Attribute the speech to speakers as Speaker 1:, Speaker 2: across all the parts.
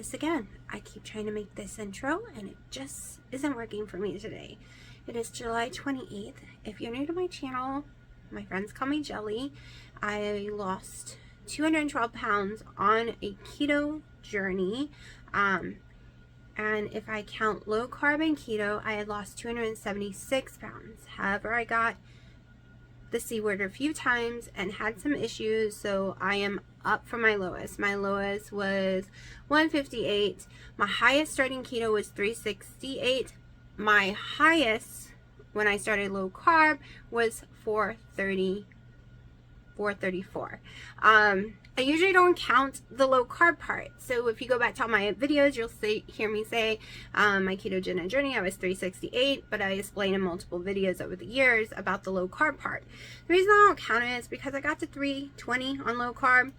Speaker 1: this again. I keep trying to make this intro and it just isn't working for me today. It is July 28th. If you're new to my channel, my friends call me Jelly. I lost 212 pounds on a keto journey. And if I count low carb and keto, I had lost 276 pounds. However, I got the C word a few times and had some issues, so I am up from my lowest. My lowest was 158. My highest starting keto was 368. My highest when I started low carb was 434. I usually don't count the low carb part, so if you go back to all my videos, you'll hear me say my ketogenic journey I was 368, but I explained in multiple videos over the years about the low carb part. The reason I don't count it is because I got to 320 on low carb,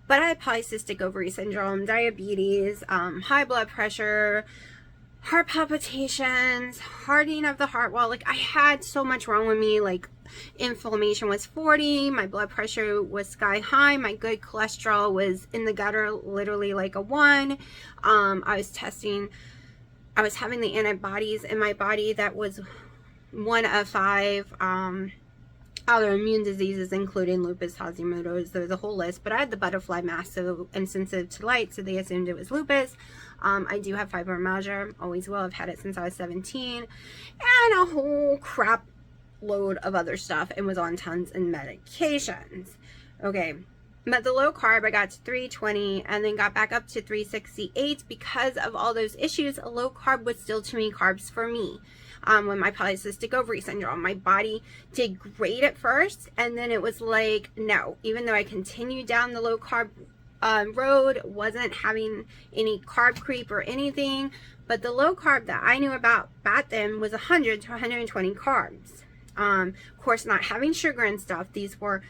Speaker 1: but I had polycystic ovary syndrome, diabetes, high blood pressure, heart palpitations, hardening of the heart wall. Like, I had so much wrong with me. Like, inflammation was 40, my blood pressure was sky high, my good cholesterol was in the gutter, literally like a 1. I was having the antibodies in my body that was 1 of 5 autoimmune diseases, including lupus, Hashimoto's. There's a whole list, but I had the butterfly mass, so insensitive to light, so they assumed it was lupus. I do have fibromyalgia, always will. I've had it since I was 17, and a whole crap load of other stuff, and was on tons of medications. Okay, but the low carb, I got to 320 and then got back up to 368 because of all those issues. A low carb was still too many carbs for me. With my polycystic ovary syndrome, my body did great at first, and then it was like, no, even though I continued down the low carb road, wasn't having any carb creep or anything, but the low carb that I knew about back then was 100 to 120 carbs. Of course, not having sugar and stuff. These were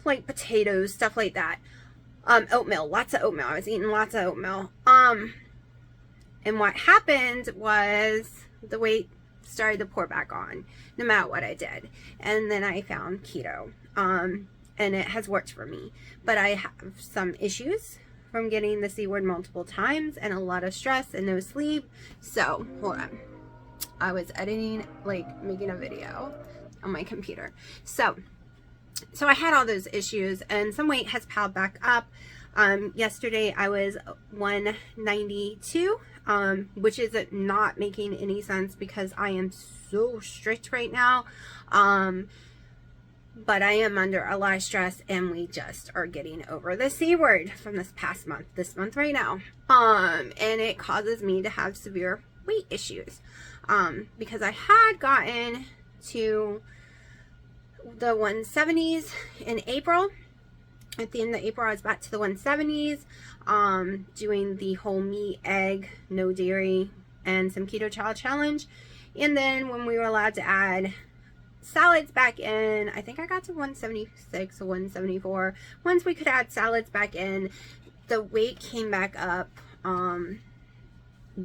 Speaker 1: like potatoes, stuff like that. Oatmeal, lots of oatmeal. I was eating lots of oatmeal. And what happened was the weight started to pour back on, no matter what I did. And then I found keto. And it has worked for me. But I have some issues from getting the C word multiple times and a lot of stress and no sleep. So, hold on. I was editing, like making a video on my computer. So I had all those issues, and some weight has piled back up. Yesterday I was 192, which is not making any sense because I am so strict right now. But I am under a lot of stress, and we just are getting over the C word from this past month, this month right now. And it causes me to have severe weight issues. Because I had gotten to the 170s in April. At the end of April, I was back to the 170s, doing the whole meat, egg, no dairy, and some keto challenge. And then when we were allowed to add salads back in, I think I got to 176 or 174. Once we could add salads back in, the weight came back up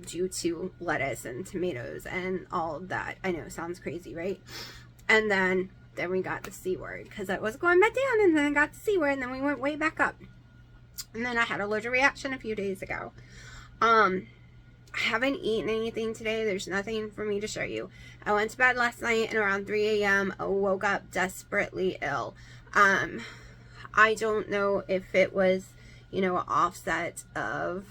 Speaker 1: due to lettuce and tomatoes and all of that. I know, sounds crazy, right? And then we got the C word, because I was going back down, and then I got the C word, and then we went way back up. And then I had a allergic reaction a few days ago. I haven't eaten anything today. There's nothing for me to show you. I went to bed last night, and around 3 a.m. I woke up desperately ill. I don't know if it was, you know, an offset of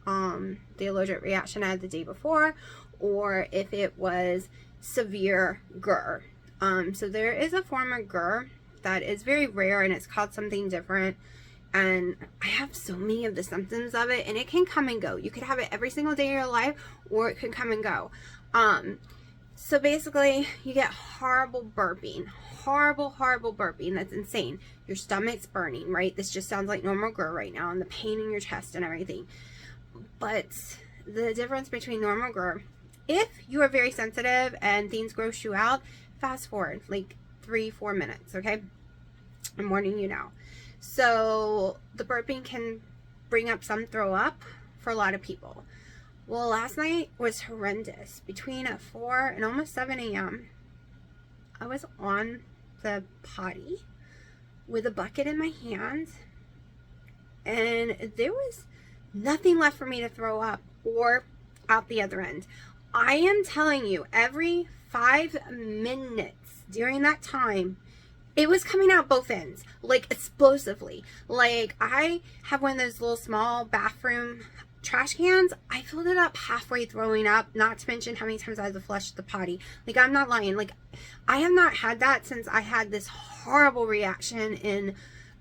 Speaker 1: the allergic reaction I had the day before, or if it was severe GER. So there is a form of GER that is very rare, and it's called something different. And I have so many of the symptoms of it, and it can come and go. You could have it every single day of your life, or it could come and go. So basically, you get horrible burping. Horrible burping. That's insane. Your stomach's burning, right? This just sounds like normal GER right now, and the pain in your chest and everything. But the difference between normal GER, if you are very sensitive and things gross you out, fast forward like 3-4 minutes, okay? I'm warning you now. So the burping can bring up some throw up for a lot of people. Well, last night was horrendous. Between 4 and almost 7 a.m. I was on the potty with a bucket in my hand, and there was Nothing left for me to throw up or out the other end. I am telling you, every 5 minutes during that time, it was coming out both ends, like explosively. Like, I have one of those little small bathroom trash cans. I filled it up halfway throwing up, not to mention how many times I had to flush the potty. Like, I'm not lying. Like, I have not had that since I had this horrible reaction in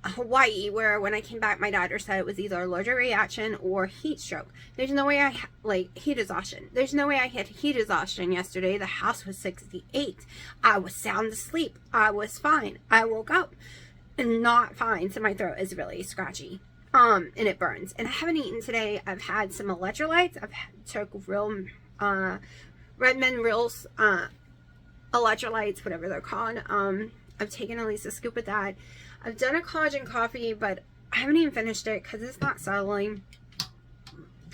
Speaker 1: Hawaii, where when I came back, my doctor said it was either allergic reaction or heat stroke. There's no way heat exhaustion. There's no way I had heat exhaustion yesterday. The house was 68. I was sound asleep. I was fine. I woke up and not fine. So my throat is really scratchy. And it burns. And I haven't eaten today. I've had some electrolytes. Took real, Redmond Reals, electrolytes, whatever they're called. I've taken at least a scoop of that. I've done a collagen coffee, but I haven't even finished it because it's not settling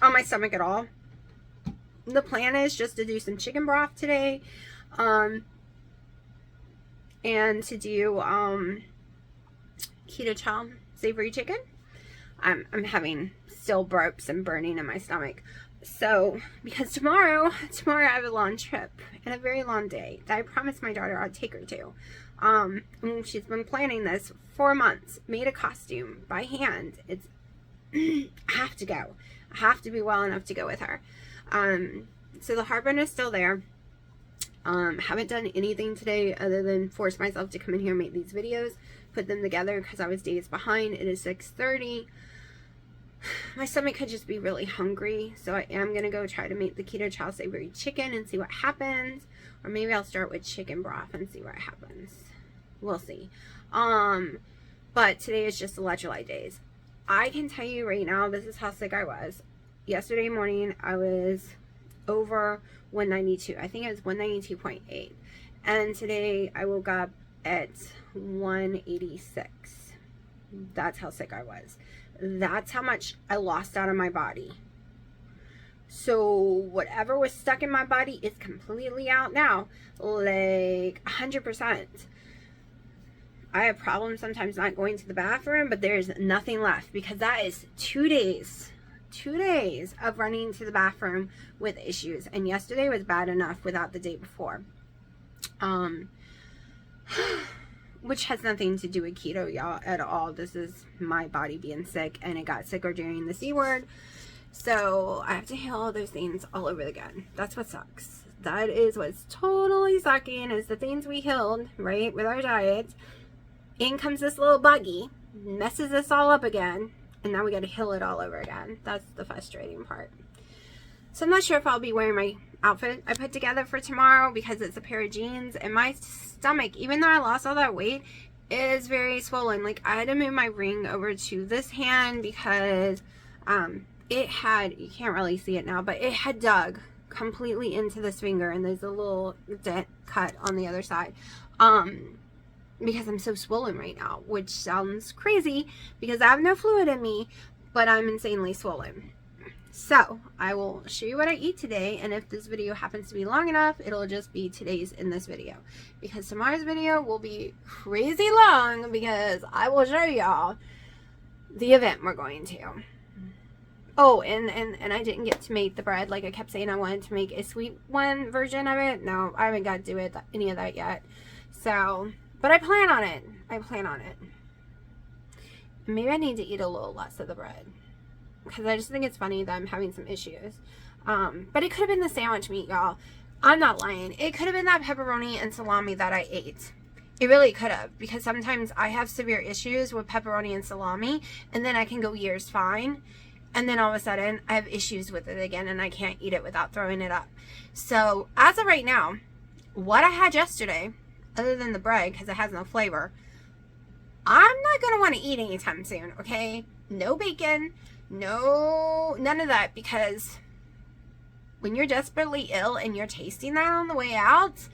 Speaker 1: on my stomach at all. The plan is just to do some chicken broth today, and to do keto chow savory chicken. I'm having still burps and burning in my stomach. So, because tomorrow I have a long trip and a very long day that I promised my daughter I'd take her to. And she's been planning this 4 months, made a costume by hand. It's, I have to go. I have to be well enough to go with her. So the heartburn is still there. Haven't done anything today other than force myself to come in here and make these videos, put them together because I was days behind. It is 6:30. My stomach could just be really hungry, so I am going to go try to make the keto chow savory chicken and see what happens. Or maybe I'll start with chicken broth and see what happens. We'll see. But today is just electrolyte days. I can tell you right now, this is how sick I was. Yesterday morning, I was over 192. I think it was 192.8. And today, I woke up at 186. That's how sick I was. That's how much I lost out of my body. So whatever was stuck in my body is completely out now, like 100%. I have problems sometimes not going to the bathroom, but there's nothing left because that is 2 days of running to the bathroom with issues. And yesterday was bad enough without the day before. Which has nothing to do with keto, y'all, at all. This is my body being sick, and it got sicker during the C word. So I have to heal all those things all over again. That's what sucks. That is what's totally sucking, is the things we healed, right, with our diet. In comes this little buggy, messes us all up again, and now we got to heal it all over again. That's the frustrating part. So I'm not sure if I'll be wearing my outfit I put together for tomorrow because it's a pair of jeans, and my stomach, even though I lost all that weight, is very swollen. Like, I had to move my ring over to this hand because it had, you can't really see it now, but it had dug completely into this finger, and there's a little dent cut on the other side. Because I'm so swollen right now, which sounds crazy because I have no fluid in me, but I'm insanely swollen. So I will show you what I eat today, and if this video happens to be long enough, it'll just be today's in this video, because tomorrow's video will be crazy long because I will show y'all the event we're going to. Oh, and I didn't get to make the bread like I kept saying I wanted to make a sweet one version of it. No, I haven't got to do it, any of that yet. So, but I plan on it. Maybe I need to eat a little less of the bread, because I just think it's funny that I'm having some issues. But it could have been the sandwich meat, y'all. I'm not lying. It could have been that pepperoni and salami that I ate. It really could have, because sometimes I have severe issues with pepperoni and salami, and then I can go years fine, and then all of a sudden I have issues with it again, and I can't eat it without throwing it up. So as of right now, what I had yesterday, other than the bread, because it has no flavor, I'm not going to want to eat anytime soon, okay? No bacon, no, none of that, because when you're desperately ill and you're tasting that on the way out,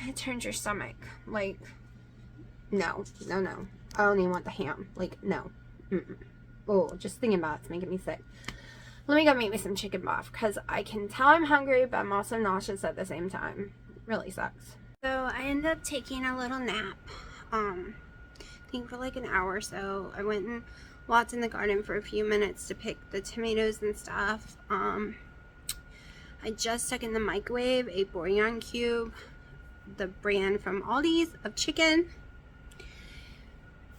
Speaker 1: it turns your stomach. Like, no. I don't even want the ham. Like, no. Oh, just thinking about it's making me sick. Let me go make me some chicken broth, because I can tell I'm hungry, but I'm also nauseous at the same time. Really sucks. So I ended up taking a little nap. I think for like an hour or so. I went and walked in the garden for a few minutes to pick the tomatoes and stuff. I just stuck in the microwave a bouillon cube, the brand from Aldi's of chicken,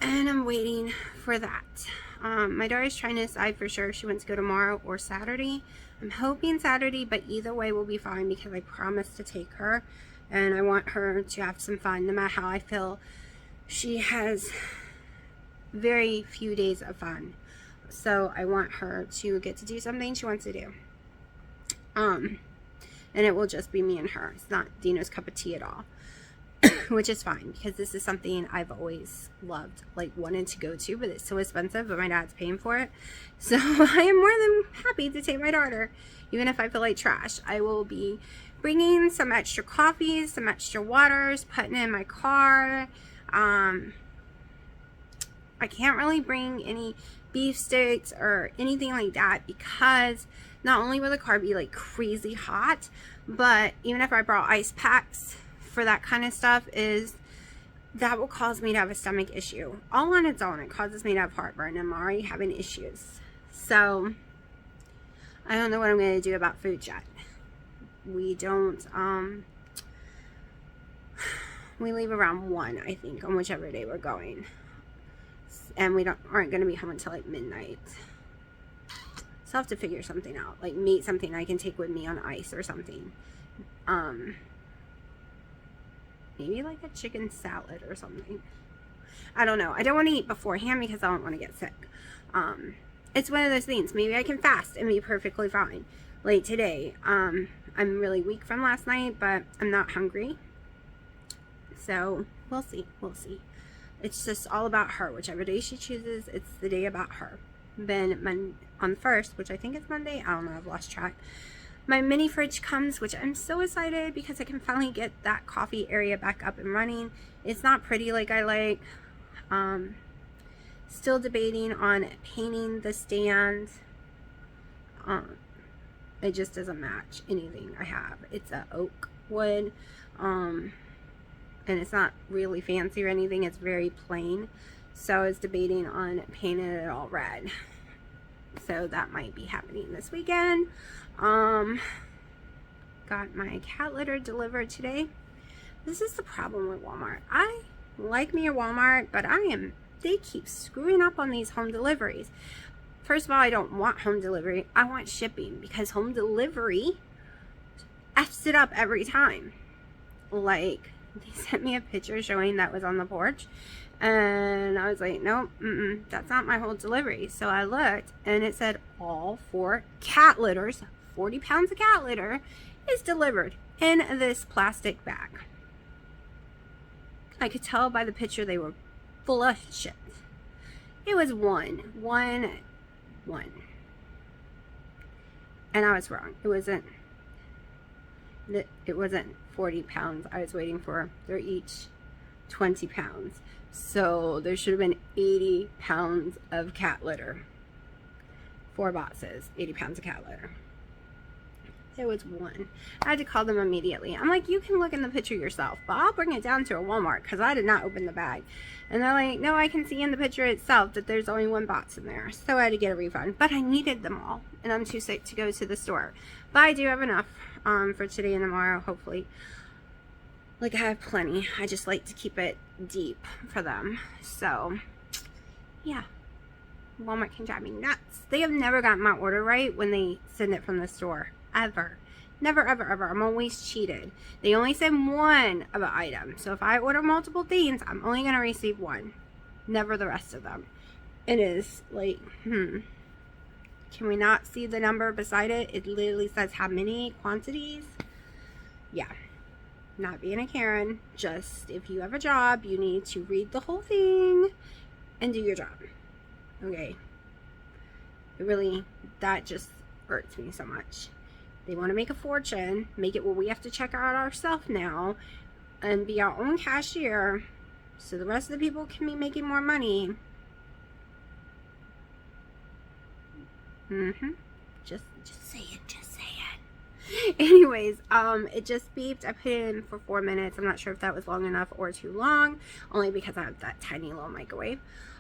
Speaker 1: and I'm waiting for that. My daughter's trying to decide for sure if she wants to go tomorrow or Saturday. I'm hoping Saturday, but either way will be fine because I promised to take her, and I want her to have some fun no matter how I feel. She has very few days of fun, so I want her to get to do something she wants to do. And it will just be me and her. It's not Dino's cup of tea at all. Which is fine because this is something I've always loved, like wanted to go to, but it's so expensive, but my dad's paying for it. So I am more than happy to take my daughter, even if I feel like trash. I will be bringing some extra coffees, some extra waters, putting it in my car. I can't really bring any beef sticks or anything like that because not only will the car be like crazy hot, but even if I brought ice packs for that kind of stuff, is that will cause me to have a stomach issue. All on its own, it causes me to have heartburn. I'm already having issues. So I don't know what I'm going to do about food yet. We don't, we leave around 1, I think, on whichever day we're going. And we aren't going to be home until like midnight. So I'll have to figure something out. Like make something I can take with me on ice or something. Maybe like a chicken salad or something. I don't know. I don't want to eat beforehand because I don't want to get sick. It's one of those things. Maybe I can fast and be perfectly fine. Like today, I'm really weak from last night, but I'm not hungry. So we'll see. We'll see. It's just all about her. Whichever day she chooses, it's the day about her. Then on the 1st, which I think is Monday, I don't know, I've lost track. My mini fridge comes, which I'm so excited because I can finally get that coffee area back up and running. It's not pretty like I like. Still debating on painting the stand. It just doesn't match anything I have. It's a oak wood, and it's not really fancy or anything. It's very plain. So I was debating on painting it all red. So that might be happening this weekend. Got my cat litter delivered today. This is the problem with Walmart. I like me at Walmart, but they keep screwing up on these home deliveries. First of all, I don't want home delivery. I want shipping because home delivery F's it up every time. Like, they sent me a picture showing that was on the porch. And I was like, nope, that's not my whole delivery. So I looked and it said all 4 cat litters, 40 pounds of cat litter, is delivered in this plastic bag. I could tell by the picture they were full of shit. It was one. And I was wrong. It wasn't 40 pounds I was waiting for. They're each 20 pounds. So there should have been 80 pounds of cat litter. 4 boxes, 80 pounds of cat litter. There was one. I had to call them immediately. I'm like, you can look in the picture yourself, but I'll bring it down to a Walmart because I did not open the bag. And they're like, no, I can see in the picture itself that there's only 1 box in there. So I had to get a refund, but I needed them all and I'm too sick to go to the store. But I do have enough for today and tomorrow, hopefully. Like, I have plenty. I just like to keep it deep for them. So, yeah. Walmart can drive me nuts. They have never gotten my order right when they send it from the store. Ever. Never, ever, ever. I'm always cheated. They only send 1 of an item. So if I order multiple things, I'm only going to receive 1. Never the rest of them. It is like, Can we not see the number beside it? It literally says how many quantities. Yeah. Not being a Karen. Just, if you have a job, you need to read the whole thing and do your job. Okay. It really, that just hurts me so much. They want to make a fortune, make it where we have to check out ourselves now and be our own cashier so the rest of the people can be making more money. Just saying. Anyways, it just beeped. I put it in for 4 minutes. I'm not sure if that was long enough or too long, only because I have that tiny little microwave.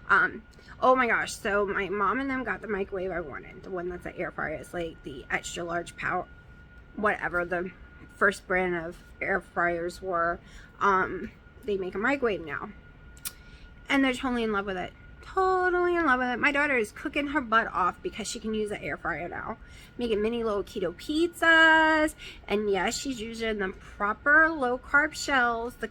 Speaker 1: Oh my gosh, so my mom and them got the microwave I wanted, the one that's an air fryer. It's like the extra large power, whatever the first brand of air fryers were. They make a microwave now, and they're totally in love with it. Totally in love with it. My daughter is cooking her butt off because she can use an air fryer now, making mini little keto pizzas. And yes, she's using the proper low carb shells, the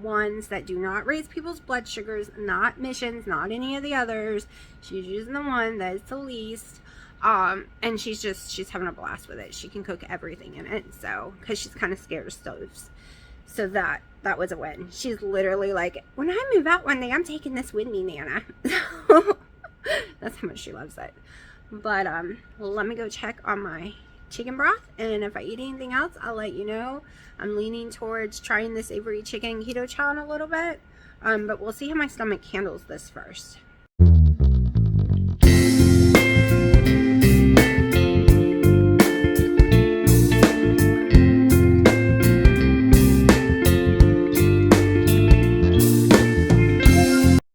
Speaker 1: ones that do not raise people's blood sugars, not missions, not any of the others. She's using the one that is the least. And she's having a blast with it. She can cook everything in it. So, because she's kind of scared of stoves. So that was a win. She's literally like, when I move out one day, I'm taking this with me, Nana. That's how much she loves it. But let me go check on my chicken broth, and if I eat anything else, I'll let you know. I'm leaning towards trying this Avery chicken keto chow in a little bit, but we'll see how my stomach handles this first.